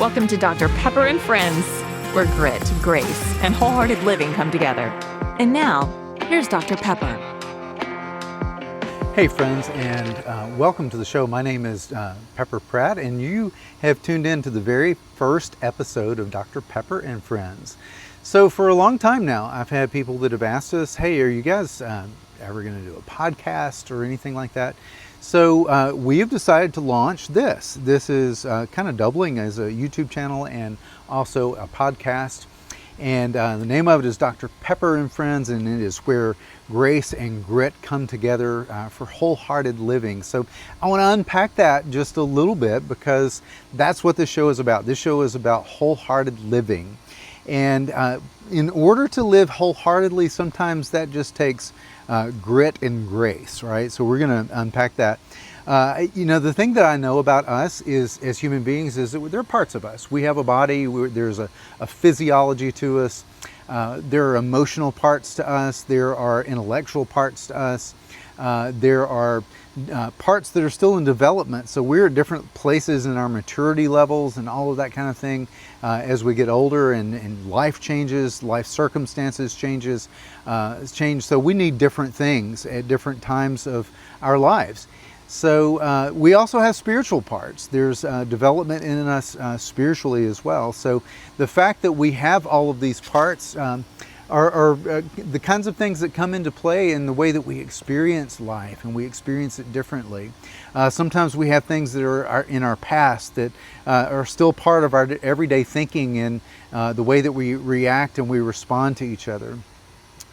Welcome to Dr. Pepper and Friends, where grit, grace, and wholehearted living come together. And now, here's Dr. Pepper. Hey friends, and welcome to the show. My name is Pepper Pratt, and you have tuned in to the very first episode of Dr. Pepper and Friends. So for a long time now, I've had people that have asked us, hey, are you guys ever going to do a podcast or anything like that? So we have decided to launch this. This is kind of doubling as a YouTube channel and also a podcast. And the name of it is Dr. Pepper and Friends, and it is where grace and grit come together for wholehearted living. So I want to unpack that just a little bit because that's what this show is about. This show is about wholehearted living. And in order to live wholeheartedly, sometimes that just takes grit and grace, right? So we're going to unpack that. The thing that I know about us is, as human beings, is that there are parts of us. We have a body, there's a physiology to us, there are emotional parts to us, there are intellectual parts to us, there are parts that are still in development. So we're at different places in our maturity levels and all of that kind of thing as we get older and life changes, life circumstances change. So we need different things at different times of our lives. So we also have spiritual parts. There's development in us spiritually as well. So the fact that we have all of these parts are the kinds of things that come into play in the way that we experience life, and we experience it differently. Sometimes we have things that are in our past that are still part of our everyday thinking and the way that we react and we respond to each other.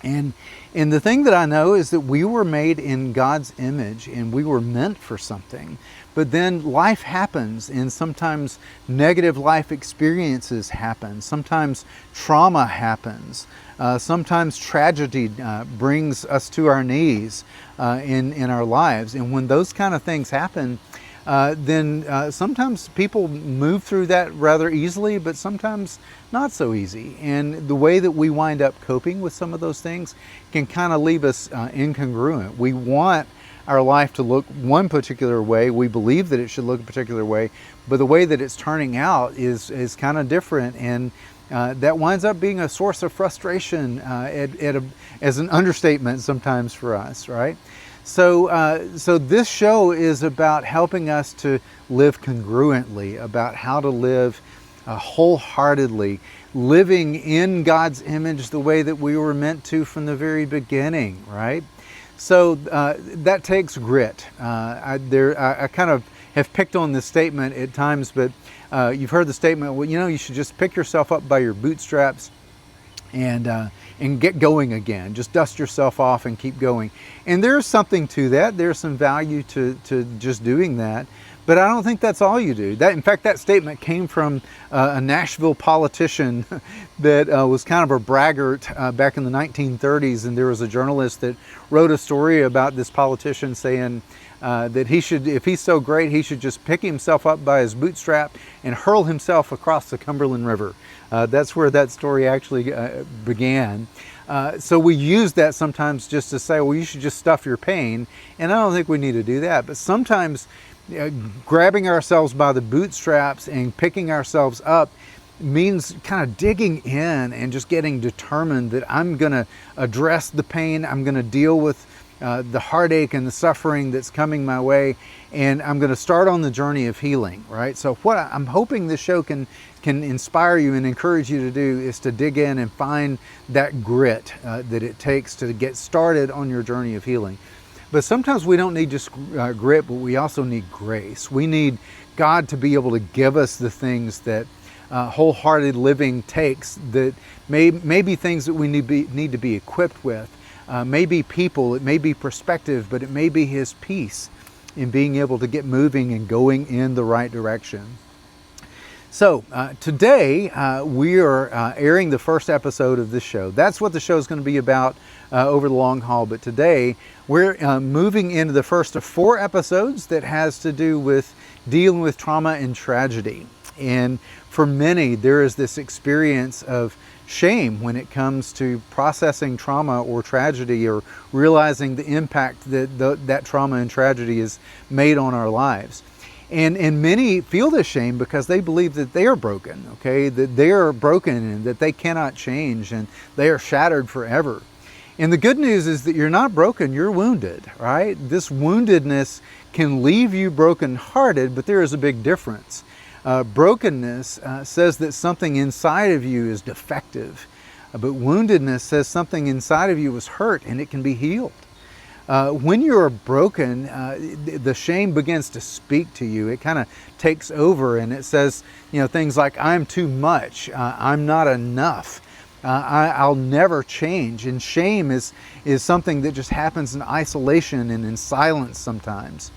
And the thing that I know is that we were made in God's image and we were meant for something. But then life happens, and sometimes negative life experiences happen. Sometimes trauma happens. Sometimes tragedy brings us to our knees in our lives. And when those kind of things happen, then sometimes people move through that rather easily, but sometimes not so easy. And the way that we wind up coping with some of those things can kind of leave us incongruent. We want our life to look one particular way. We believe that it should look a particular way, but the way that it's turning out is kind of different. And that winds up being a source of frustration as an understatement sometimes for us, right? So this show is about helping us to live congruently, about how to live wholeheartedly, living in God's image the way that we were meant to from the very beginning, right? So that takes grit. I kind of have picked on this statement at times, but you've heard the statement, well, you should just pick yourself up by your bootstraps and get going again. Just dust yourself off and keep going. And there's something to that. There's some value to just doing that. But I don't think that's all you do. In fact, that statement came from a Nashville politician that was kind of a braggart back in the 1930s. And there was a journalist that wrote a story about this politician saying that he should, if he's so great, he should just pick himself up by his bootstrap and hurl himself across the Cumberland River. That's where that story actually began. So we use that sometimes just to say, well, you should just stuff your pain. And I don't think we need to do that. But sometimes grabbing ourselves by the bootstraps and picking ourselves up means kind of digging in and just getting determined that I'm going to address the pain. I'm going to deal with the heartache and the suffering that's coming my way, and I'm going to start on the journey of healing, right? So what I'm hoping this show can inspire you and encourage you to do is to dig in and find that grit that it takes to get started on your journey of healing. But sometimes we don't need just grit, but we also need grace. We need God to be able to give us the things that wholehearted living takes, that may be things that we need to be equipped with. Maybe people, it may be perspective, but it may be His peace in being able to get moving and going in the right direction. So today we are airing the first episode of this show. That's what the show is going to be about over the long haul. But today we're moving into the first of 4 episodes that has to do with dealing with trauma and tragedy. And for many, there is this experience of shame when it comes to processing trauma or tragedy, or realizing the impact that that trauma and tragedy has made on our lives. And many feel this shame because they believe that they are broken, okay? That they are broken and that they cannot change and they are shattered forever. And the good news is that you're not broken, you're wounded, right? This woundedness can leave you brokenhearted, but there is a big difference. Brokenness says that something inside of you is defective, but woundedness says something inside of you is hurt and it can be healed. When you're broken, the shame begins to speak to you. It kind of takes over and it says, things like, I'm too much, I'm not enough, I'll never change. And shame is something that just happens in isolation and in silence sometimes.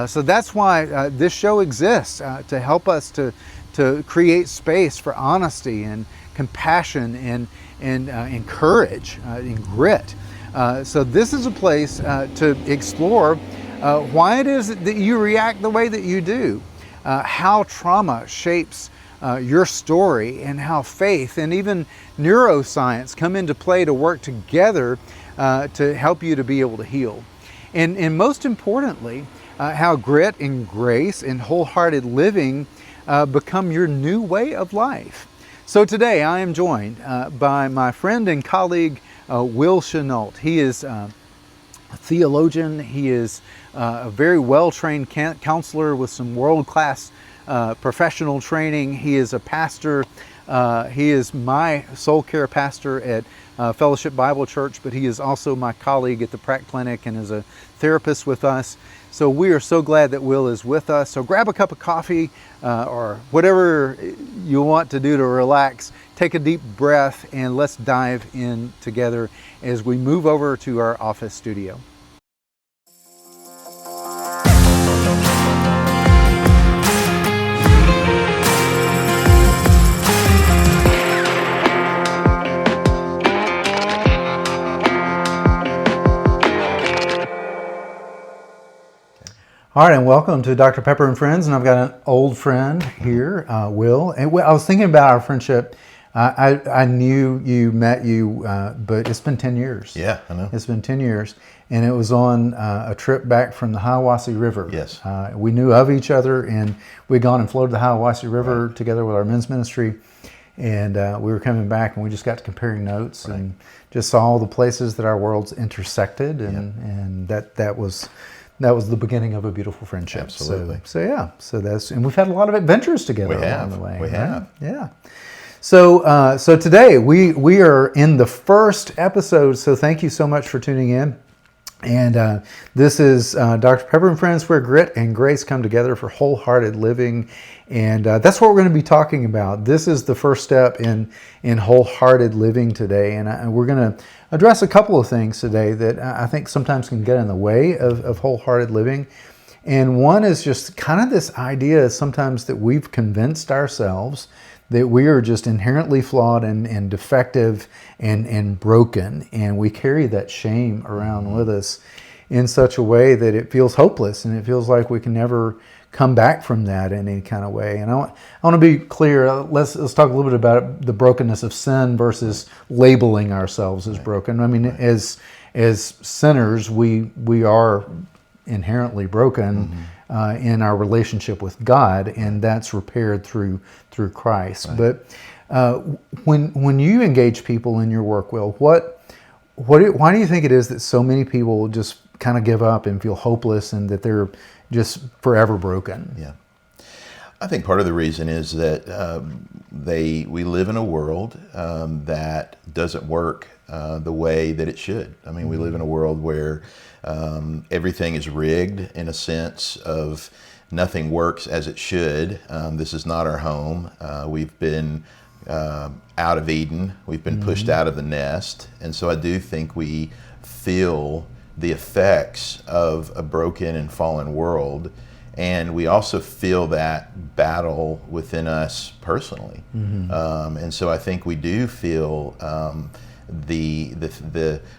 So that's why this show exists, to help us to create space for honesty and compassion and courage and grit. So this is a place to explore why it is that you react the way that you do, how trauma shapes your story, and how faith and even neuroscience come into play to work together to help you to be able to heal. And most importantly, how grit and grace and wholehearted living become your new way of life. So today I am joined by my friend and colleague, Will Chenault. He is a theologian. He is a very well-trained counselor with some world-class professional training. He is a pastor. He is my soul care pastor at Fellowship Bible Church, but he is also my colleague at the Pratt Clinic and is a therapist with us. So we are so glad that Will is with us. So grab a cup of coffee or whatever you want to do to relax. Take a deep breath and let's dive in together as we move over to our office studio. All right, and welcome to Dr. Pepper and Friends, and I've got an old friend here, Will. And I was thinking about our friendship. I knew met you, but it's been 10 years. Yeah, I know. It's been 10 years, and it was on a trip back from the Hiawassee River. Yes. We knew of each other, and we'd gone and floated the Hiawassee River together with our men's ministry, and we were coming back, and we just got to comparing notes and just saw all the places that our worlds intersected, and that was the beginning of a beautiful friendship. Absolutely. So that's, and we've had a lot of adventures together along the way. We have. Yeah. So today we are in the first episode. So thank you so much for tuning in. And this is Dr. Pepper and Friends, where grit and grace come together for wholehearted living. And that's what we're going to be talking about. This is the first step in wholehearted living today. And we're going to address a couple of things today that I think sometimes can get in the way of wholehearted living. And one is just kind of this idea sometimes that we've convinced ourselves that we are just inherently flawed and defective and broken. And we carry that shame around with us in such a way that it feels hopeless and it feels like we can never come back from that in any kind of way. And I want to be clear. Let's talk a little bit about the brokenness of sin versus labeling ourselves as broken. I mean, as sinners, we are inherently broken in our relationship with God, and that's repaired through Christ. Right. But when you engage people in your work, Will, why do you think it is that so many people just kind of give up and feel hopeless and that they're just forever broken? Yeah. I think part of the reason is that we live in a world that doesn't work the way that it should. I mean, we live in a world where everything is rigged in a sense of nothing works as it should. This is not our home. We've been out of Eden. We've been pushed out of the nest. And so I do think we feel the effects of a broken and fallen world. And we also feel that battle within us personally. And so I think we do feel I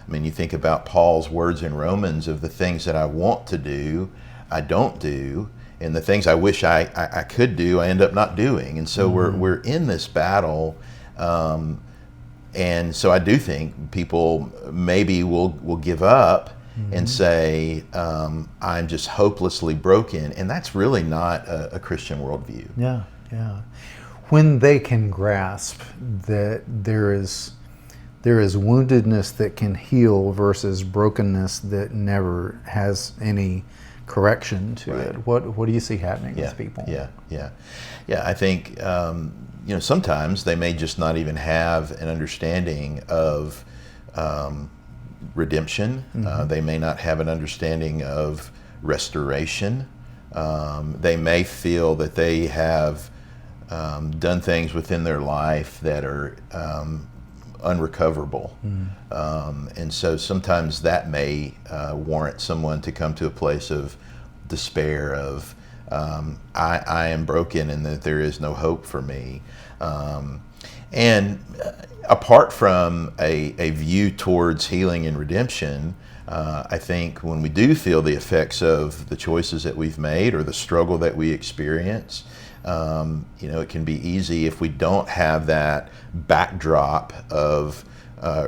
mean, you think about Paul's words in Romans of the things that I want to do, I don't do, and the things I wish I could do, I end up not doing. And so we're in this battle, and so I do think people maybe will give up and say, I'm just hopelessly broken. And that's really not a Christian worldview. Yeah, yeah. When they can grasp that there is woundedness that can heal versus brokenness that never has any correction to Right. it, what do you see happening Yeah, with people? yeah. I think sometimes they may just not even have an understanding of redemption. They may not have an understanding of restoration. They may feel that they have done things within their life that are unrecoverable. And so sometimes that may warrant someone to come to a place of despair of, I am broken and that there is no hope for me. And apart from a view towards healing and redemption, I think when we do feel the effects of the choices that we've made or the struggle that we experience, it can be easy if we don't have that backdrop of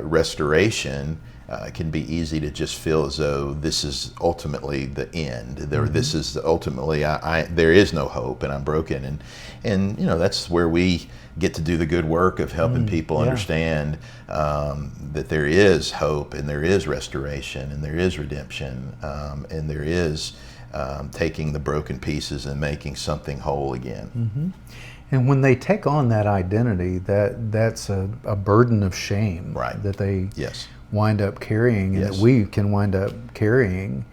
restoration. It can be easy to just feel as though this is ultimately the end. This is ultimately there is no hope, and I'm broken. And that's where we get to do the good work of helping people understand that there is hope, and there is restoration, and there is redemption, and there is taking the broken pieces and making something whole again. And when they take on that identity, that's a burden of shame that they wind up carrying, and that we can wind up carrying.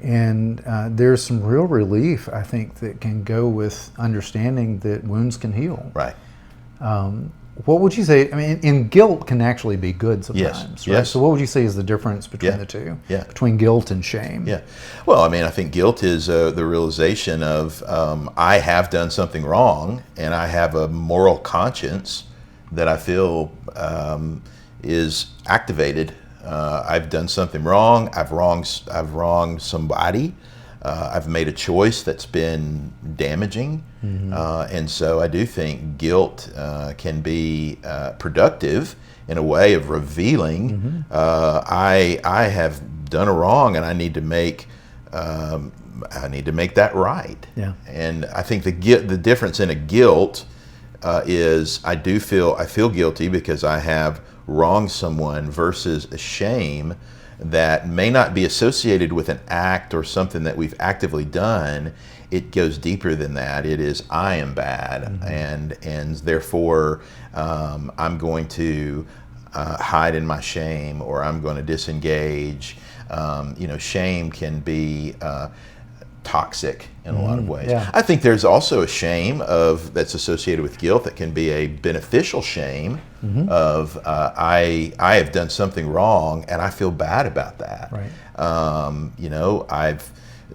And there's some real relief, I think, that can go with understanding that wounds can heal. Right. What would you say? I mean, and guilt can actually be good sometimes, right? Yes. So what would you say is the difference between the two? Between guilt and shame? Yeah. Well, I mean, I think guilt is the realization of I have done something wrong, and I have a moral conscience that I feel is activated. I've done something wrong. I've wronged somebody. I've made a choice that's been damaging. And so I do think guilt can be productive in a way of revealing I have done a wrong, and I need to make that right. Yeah. And I think the difference in a guilt is I feel guilty because I have wronged someone, versus a shame that may not be associated with an act or something that we've actively done. It goes deeper than that. It is, I am bad, and therefore I'm going to hide in my shame, or I'm going to disengage. Shame can be toxic in a lot of ways. Yeah. I think there's also a shame that's associated with guilt that can be a beneficial shame of I have done something wrong and I feel bad about that. Right.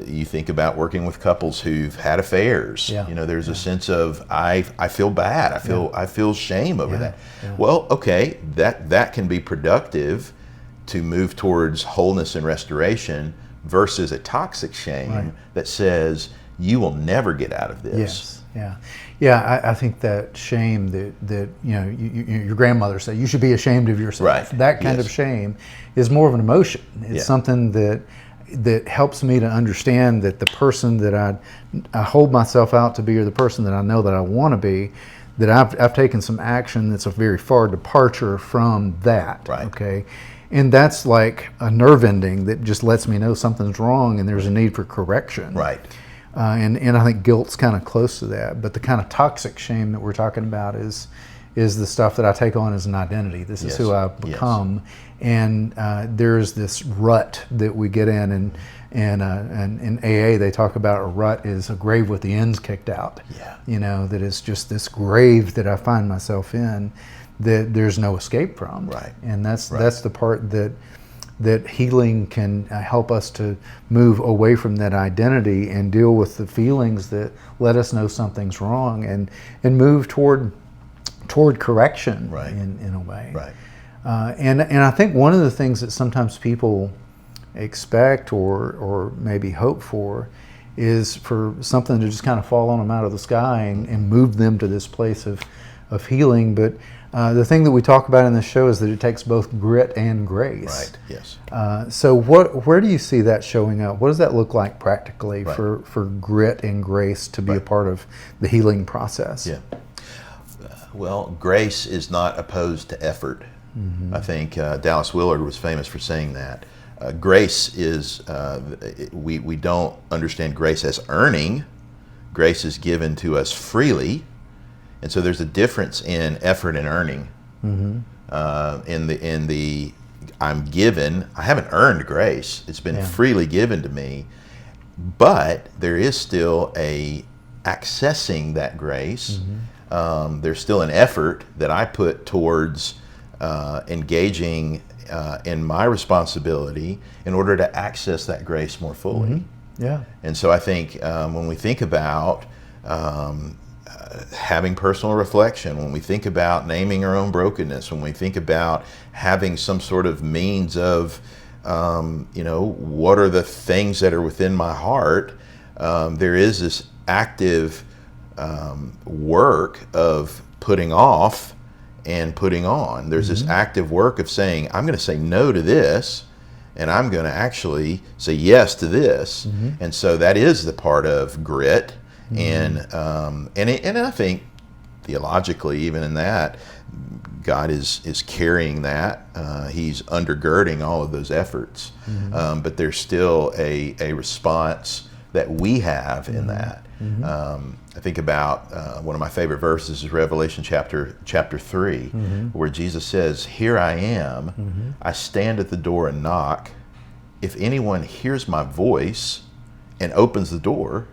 You think about working with couples who've had affairs. There's a sense of I feel bad. I feel shame over that. Yeah. Well, okay, that can be productive to move towards wholeness and restoration, versus a toxic shame that says you will never get out of this. I think that shame that your grandmother said you should be ashamed of yourself. Right. That kind of shame is more of an emotion. It's something that helps me to understand that the person that I hold myself out to be, or the person that I know that I want to be, that I've taken some action that's a very far departure from that. Right. Okay. And that's like a nerve ending that just lets me know something's wrong and there's a need for correction. Right. And I think guilt's kind of close to that. But the kind of toxic shame that we're talking about is the stuff that I take on as an identity. This is who I've become. And there's this rut that we get in. And in AA, they talk about a rut is a grave with the ends kicked out. That is just this grave that I find myself in, that there's no escape from. Right. And that's the part that healing can help us to move away from that identity and deal with the feelings that let us know something's wrong, and move toward correction in a way. Right. And I think one of the things that sometimes people expect or maybe hope for is for something to just kind of fall on them out of the sky and move them to this place of healing. But The thing that we talk about in this show is that it takes both grit and grace. Right. Yes. So where do you see that showing up? What does that look like practically Right. for grit and grace to be a part of the healing process? Yeah. Well, grace is not opposed to effort. I think Dallas Willard was famous for saying that. Grace is, we don't understand grace as earning. Grace is given to us freely. And so there's a difference in effort and earning. In the I'm given, I haven't earned grace. It's been freely given to me. But there is still a accessing that grace. There's still an effort that I put towards engaging in my responsibility in order to access that grace more fully. Yeah. And so I think when we think about having personal reflection, when we think about naming our own brokenness, when we think about having some sort of means of, what are the things that are within my heart, there is this active work of putting off and putting on. There's this active work of saying, I'm going to say no to this, and I'm going to actually say yes to this. And so that is the part of grit. And I think theologically, even in that, God is carrying that. He's undergirding all of those efforts. But there's still a response that we have in that. I think about one of my favorite verses is Revelation chapter 3, where Jesus says, "Here I am, I stand at the door and knock. If anyone hears my voice and opens the door,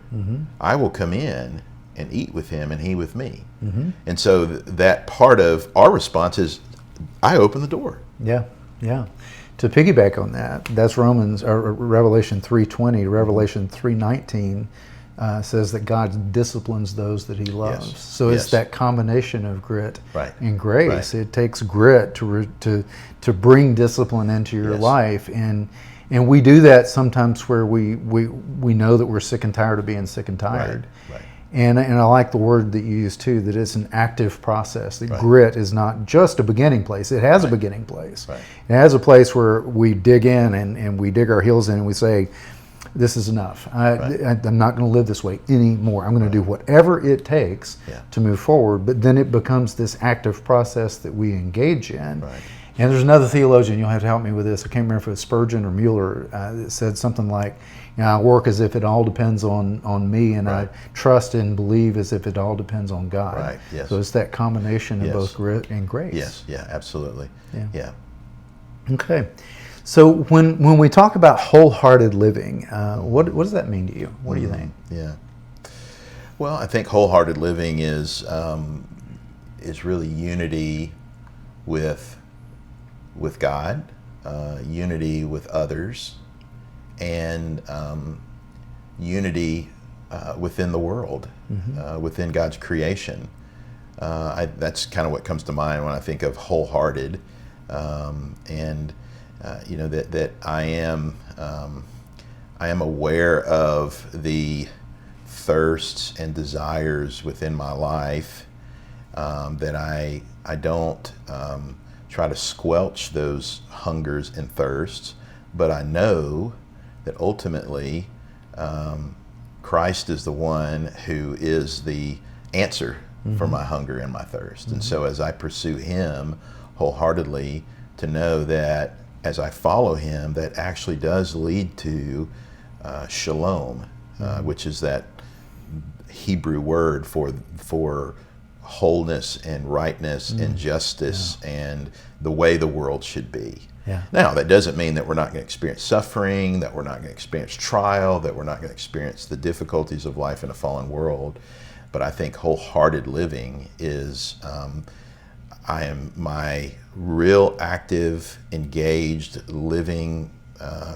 I will come in and eat with him and he with me." And so that part of our response is, I open the door. Yeah, yeah. To piggyback on that, that's Revelation 3:20. Revelation 3:19 says that God disciplines those that He loves. Yes. So it's that combination of grit and grace. Right. It takes grit to bring discipline into your life, and we do that sometimes where we know that we're sick and tired of being sick and tired. Right. And I like the word that you use too, that it's an active process. That grit is not just a beginning place. It has a beginning place. It has a place where we dig in and we dig our heels in and we say, this is enough. I'm not going to live this way anymore. I'm going to do whatever it takes to move forward. But then it becomes this active process that we engage in. And there's another theologian, you'll have to help me with this. I can't remember if it was Spurgeon or Mueller that said something like, I work as if it all depends on me, and I trust and believe as if it all depends on God. So it's that combination of both grit and grace. Yes, yeah, absolutely. Yeah. Okay. So when we talk about wholehearted living, what does that mean to you? What do you think? Yeah. Well, I think wholehearted living is really unity with God, unity with others, and unity within the world, within God's creation. That's kind of what comes to mind when I think of wholehearted, and that I am aware of the thirsts and desires within my life, that I don't try to squelch those hungers and thirsts, but I know that ultimately Christ is the one who is the answer for my hunger and my thirst. And so as I pursue Him wholeheartedly, to know that as I follow Him, that actually does lead to shalom, which is that Hebrew word for wholeness and rightness and justice and the way the world should be. Now, that doesn't mean that we're not going to experience suffering, that we're not going to experience trial, that we're not going to experience the difficulties of life in a fallen world. But I think wholehearted living is, I am my real active, engaged, living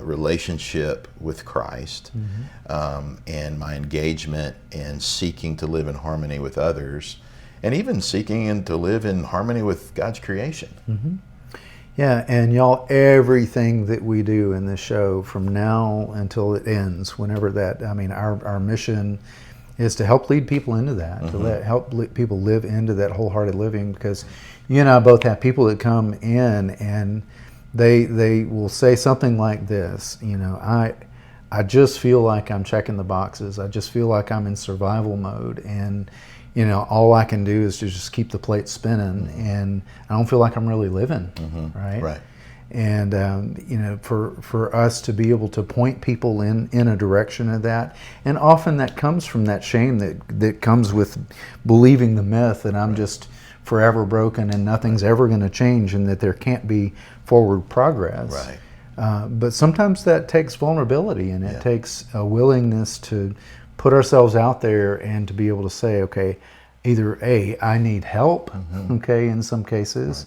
relationship with Christ, and my engagement in seeking to live in harmony with others, and even seeking to live in harmony with God's creation. Yeah, and y'all, everything that we do in this show from now until it ends, whenever that, our mission is to help lead people into that, to people live into that wholehearted living. Because you and I both have people that come in and they will say something like this, I just feel like I'm checking the boxes. I just feel like I'm in survival mode, and all I can do is to just keep the plate spinning, and I don't feel like I'm really living, right? Right. And for us to be able to point people in a direction of that, and often that comes from that shame that comes with believing the myth that I'm just forever broken and nothing's ever going to change, and that there can't be forward progress. Right. But sometimes that takes vulnerability, and it takes a willingness to put ourselves out there and to be able to say, okay, either I need help, okay, in some cases,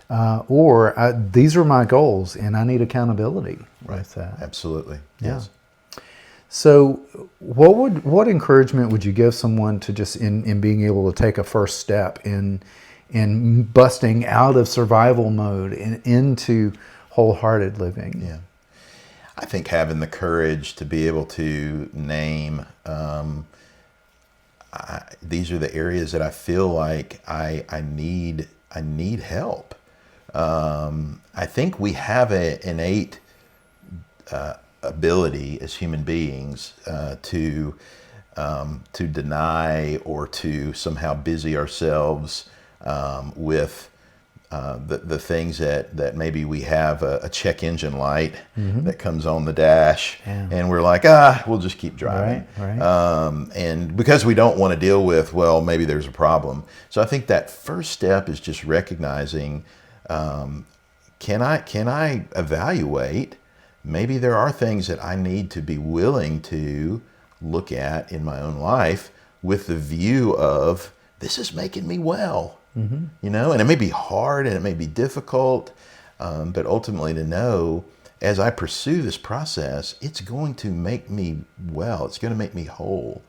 or these are my goals and I need accountability with that. Absolutely. Yeah. Yes. So what encouragement would you give someone to just in being able to take a first step in busting out of survival mode and into wholehearted living? Yeah. I think having the courage to be able to name, these are the areas that I feel like I need help. I think we have an innate ability as human beings to deny or to somehow busy ourselves with the things that maybe we have a check engine light that comes on the dash, and we're like, we'll just keep driving. Right. And because we don't want to deal with, well, maybe there's a problem. So I think that first step is just recognizing, can I evaluate? Maybe there are things that I need to be willing to look at in my own life with the view of, this is making me well. And it may be hard and it may be difficult, but ultimately to know, as I pursue this process, it's going to make me well. It's going to make me whole.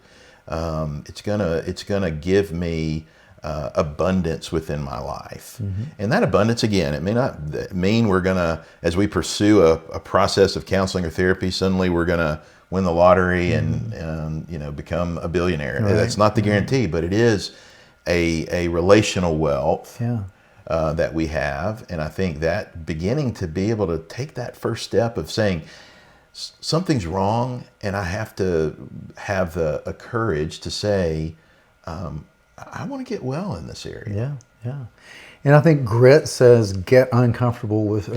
It's gonna give me abundance within my life. And that abundance, again, it may not mean we're gonna, as we pursue a process of counseling or therapy, suddenly we're gonna win the lottery and become a billionaire. Right. That's not the guarantee, but it is a relational wealth that we have. And I think that beginning to be able to take that first step of saying something's wrong, and I have to have a courage to say, I want to get well in this area. Yeah. And I think grit says get comfortable with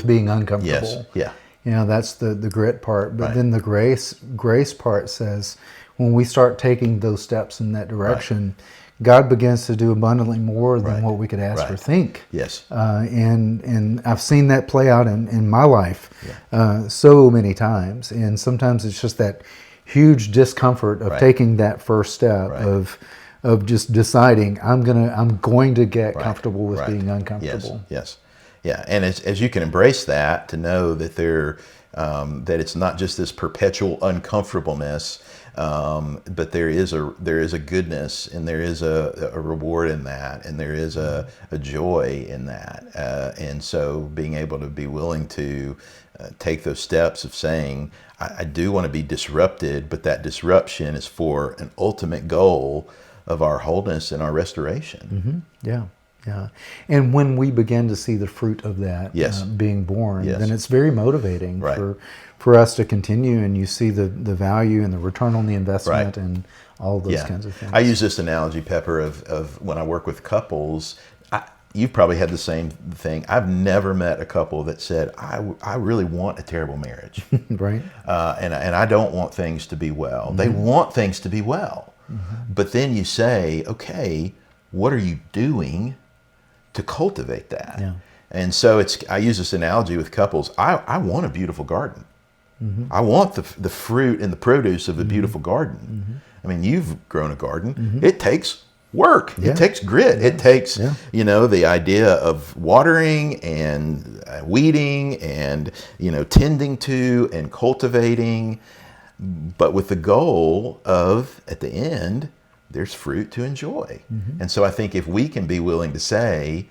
being uncomfortable. Yes. That's the grit part. But Right. then the grace part says, when we start taking those steps in that direction, God begins to do abundantly more than what we could ask or think. Yes. And I've seen that play out in my life so many times. And sometimes it's just that huge discomfort of taking that first step of just deciding I'm going to get comfortable with being uncomfortable. Yes. Yeah. And as you can embrace that, to know that that it's not just this perpetual uncomfortableness, but there is a goodness, and there is a reward in that, and there is a joy in that. And so being able to be willing to take those steps of saying, I do want to be disrupted, but that disruption is for an ultimate goal of our wholeness and our restoration. Yeah. And when we begin to see the fruit of that being born, then it's very motivating for us to continue, and you see the value and the return on the investment and all those kinds of things. I use this analogy, Pepper, of when I work with couples. You've probably had the same thing. I've never met a couple that said, I really want a terrible marriage. Right. And I don't want things to be well. They want things to be well. But then you say, okay, what are you doing to cultivate that? Yeah. And so I use this analogy with couples. I want a beautiful garden. I want the fruit and the produce of a beautiful garden. I mean, you've grown a garden. It takes work. It takes grit. It takes, the idea of watering and weeding and, tending to and cultivating, but with the goal of, at the end, there's fruit to enjoy. And so I think if we can be willing to say,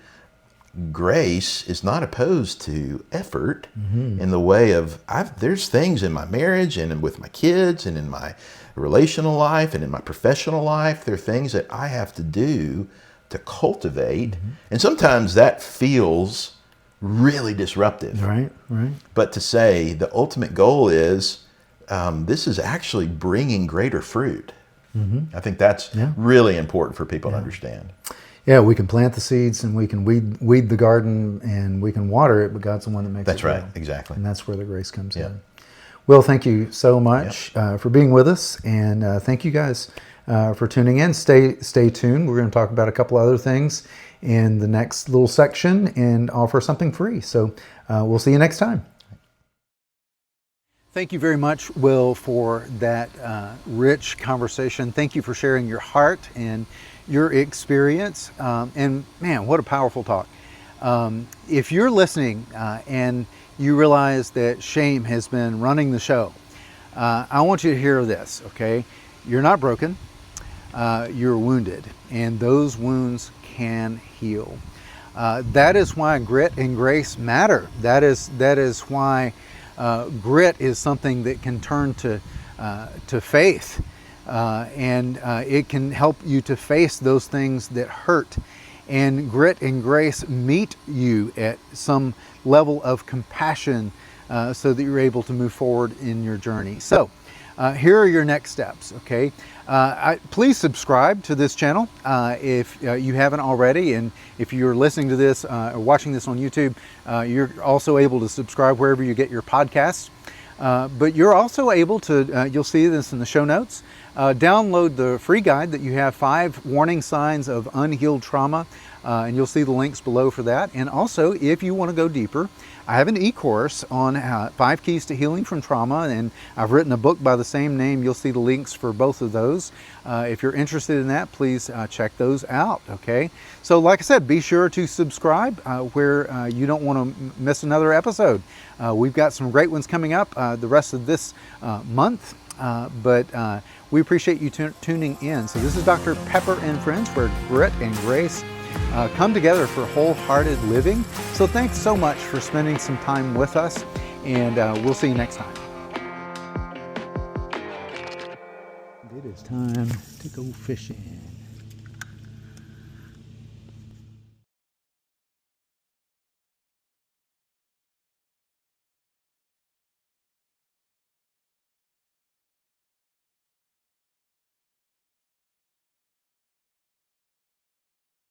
grace is not opposed to effort in the way of, there's things in my marriage and with my kids and in my relational life and in my professional life, there are things that I have to do to cultivate. And sometimes that feels really disruptive. Right. But to say the ultimate goal is, this is actually bringing greater fruit. I think that's really important for people to understand. Yeah, we can plant the seeds and we can weed the garden and we can water it, but God's the one that makes That's it grow. right, exactly. And that's where the grace comes in. Well, thank you so much for being with us, and thank you guys for tuning in. Stay tuned. We're going to talk about a couple other things in the next little section and offer something free. So we'll see you next time. Thank you very much, Will, for that rich conversation. Thank you for sharing your heart and your experience. And man, what a powerful talk. If you're listening and you realize that shame has been running the show, I want you to hear this, okay? You're not broken, you're wounded, and those wounds can heal. That is why grit and grace matter. That is why grit is something that can turn to faith, and it can help you to face those things that hurt. And grit and grace meet you at some level of compassion so that you're able to move forward in your journey. So here are your next steps, okay? Please subscribe to this channel if you haven't already, and if you're listening to this or watching this on YouTube, you're also able to subscribe wherever you get your podcasts. But you're also able to, you'll see this in the show notes, download the free guide that you have 5 warning signs of unhealed trauma, and you'll see the links below for that. And also, if you want to go deeper, I have an e-course on 5 keys to healing from trauma, and I've written a book by the same name. You'll see the links for both of those. If you're interested in that, please check those out, okay? So like I said, be sure to subscribe where you don't want to miss another episode. We've got some great ones coming up the rest of this month, but we appreciate you tuning in. So this is Dr. Pepper and Friends, where grit and grace come together for wholehearted living. So thanks so much for spending some time with us, and we'll see you next time. It is time to go fishing.